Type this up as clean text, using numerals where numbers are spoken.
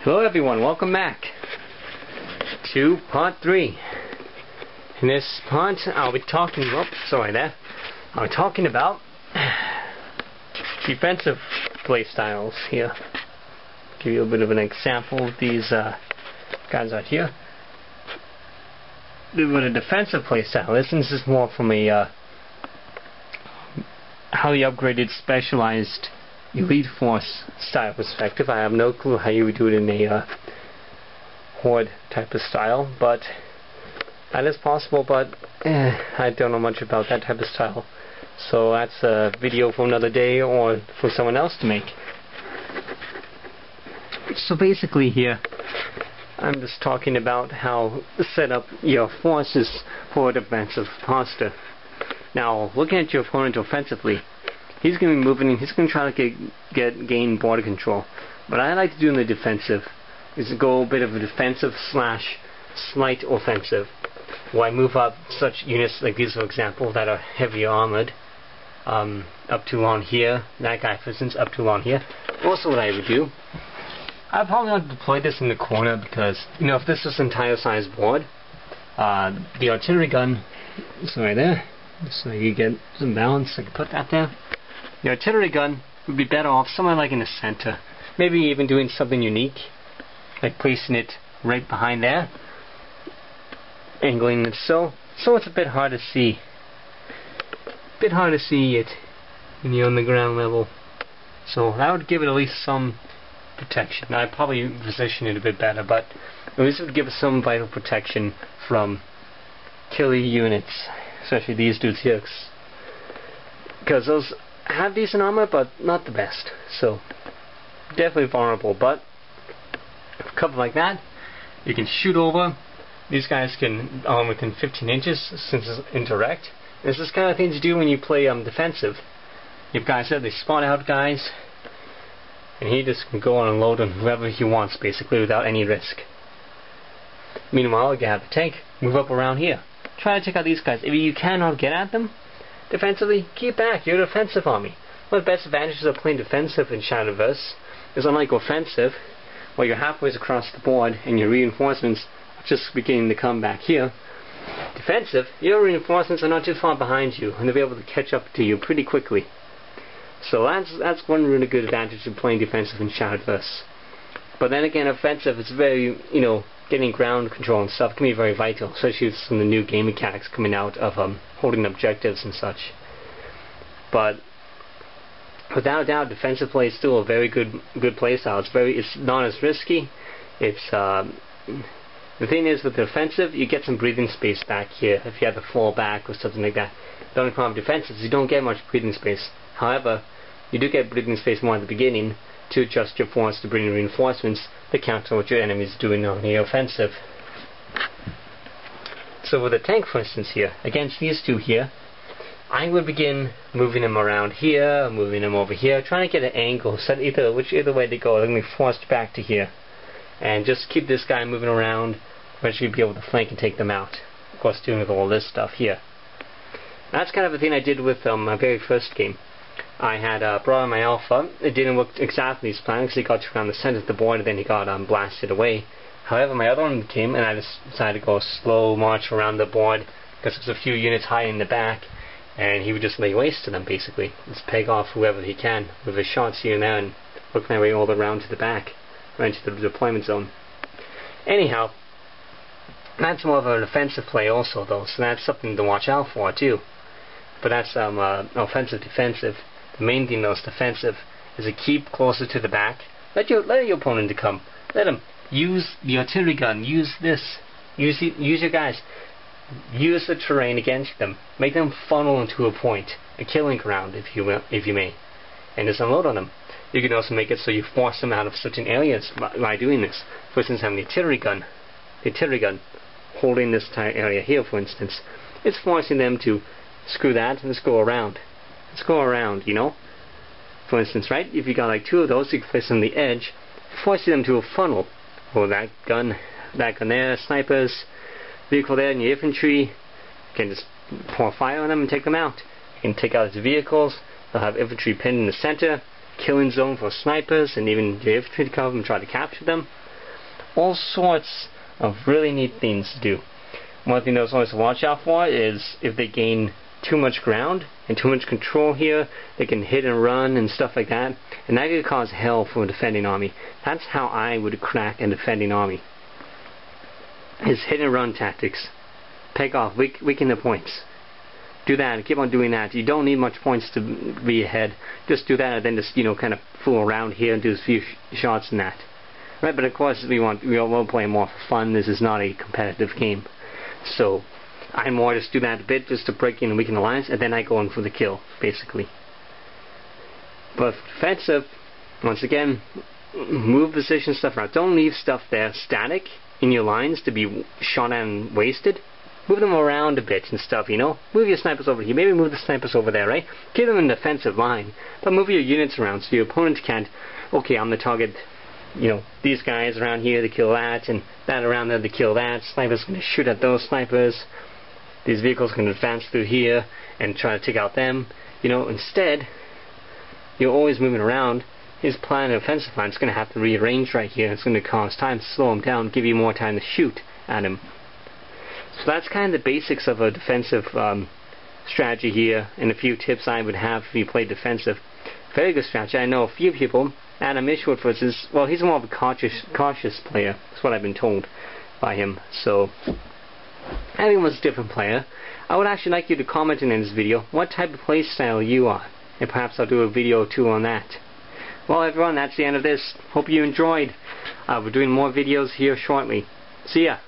Hello everyone, welcome back to part 3. In this part I'll be talking about defensive playstyles here. Give you a bit of an example of these guys out here. What a defensive playstyle is. This is more from a highly upgraded, specialized Elite Force style perspective. I have no clue how you would do it in a Horde type of style, but that is possible, but I don't know much about that type of style. So that's a video for another day or for someone else to make. So basically here, I'm just talking about how to set up your forces for a defensive posture. Now, looking at your opponent offensively, he's going to be moving in, he's going to try to gain border control. What I like to do in the defensive is to go a bit of a defensive slash slight offensive, where I move up such units like these, for example, that are heavy armored, up to on here. That guy, for instance, up to on here. Also, what I would do, I probably want to deploy this in the corner because, you know, if this was entire size board, the artillery gun is right there, so you get some balance. I can put that there. The artillery gun would be better off somewhere like in the center. Maybe even doing something unique, like placing it right behind there, angling it so it's a bit hard to see. A bit hard to see it when you're on the ground level. So that would give it at least some protection. I'd probably position it a bit better, but at least it would give it some vital protection from killer units, especially these dudes here, because those have decent armor, but not the best. So definitely vulnerable. But cover like that, you can shoot over. These guys can within 15 inches since it's indirect. This is the kind of things you do when you play defensive. You have guys there, they spawn out guys, and he just can go on and load on whoever he wants, basically, without any risk. Meanwhile, you have the tank move up around here. Try to check out these guys. If you cannot get at them defensively, keep back. You're a defensive army. One of the best advantages of playing defensive in Shadowverse is, unlike offensive, where you're halfway across the board and your reinforcements are just beginning to come back here. Defensive, your reinforcements are not too far behind you, and they'll be able to catch up to you pretty quickly. So that's one really good advantage of playing defensive in Shadowverse. But then again, offensive is very, you know, getting ground control and stuff can be very vital, especially with some of the new game mechanics coming out of holding objectives and such. But without a doubt, defensive play is still a very good playstyle. It's not as risky. It's the thing is, with the offensive, you get some breathing space back here if you have to fall back or something like that. The only problem with defensive is you don't get much breathing space. However, you do get breathing space more at the beginning to adjust your force to bring in reinforcements to counter what your enemy is doing on the offensive. So with a tank, for instance, here, against these two here, I would begin moving them around here, moving them over here, trying to get an angle, so either way they go, they're going to be forced back to here. And just keep this guy moving around, eventually be able to flank and take them out. Of course, doing with all this stuff here. That's kind of the thing I did with my very first game. I had brought on my alpha. It didn't work exactly as planned because he got around the center of the board and then he got blasted away. However, my other one came and I just decided to go a slow march around the board because there's a few units high in the back, and he would just lay waste to them basically. Just peg off whoever he can with his shots here and there and work my way all around to the back, right into the deployment zone. Anyhow, that's more of an offensive play also though, so that's something to watch out for too. But that's offensive defensive. The main thing though is defensive is to keep closer to the back. Let your opponent to come. Let him use the artillery gun. Use this. Use your guys. Use the terrain against them. Make them funnel into a point, a killing ground, if you may, and just unload on them. You can also make it so you force them out of certain areas by doing this. For instance, having the artillery gun holding this entire area here, for instance, it's forcing them to screw that and let's go around. Let's go around, you know. For instance, right? If you got like two of those, you can place them on the edge, forcing them to a funnel. Oh, that gun there, snipers, vehicle there, and your infantry. You can just pour fire on them and take them out. You can take out his vehicles. They'll have infantry pinned in the center, killing zone for snipers, and even your infantry to come and try to capture them. all sorts of really neat things to do. One thing that's always to watch out for is if they gain too much ground and too much control here, they can hit and run and stuff like that, and that could cause hell for a defending army. That's how I would crack a defending army. Is hit and run tactics. Peg off, weaken the points. Do that and keep on doing that. You don't need much points to be ahead. Just do that and then just, kind of fool around here and do a few shots in that. Right, but of course we will play more for fun. This is not a competitive game. So I more just do that a bit just to break in and weaken the lines, and then I go in for the kill, basically. But defensive, once again, move position stuff around. Don't leave stuff there static in your lines to be shot at and wasted. Move them around a bit and stuff, Move your snipers over here. Maybe move the snipers over there, right? Keep them in the defensive line. But move your units around so your opponent can't, okay, I'm the target, these guys around here to kill that, and that around there to kill that. Snipers going to shoot at those snipers. These vehicles can advance through here and try to take out them. Instead, you're always moving around. His plan of offensive line is going to have to rearrange right here. It's going to cause time to slow him down, give you more time to shoot at him. So that's kind of the basics of a defensive strategy here, and a few tips I would have if you play defensive. Very good strategy. I know a few people. Adam Ishwood, for instance, well, he's more of a cautious player. That's what I've been told by him. So everyone's a different player. I would actually like you to comment in this video what type of playstyle you are, and perhaps I'll do a video or two on that. Well, everyone, that's the end of this. Hope you enjoyed. We're doing more videos here shortly. See ya.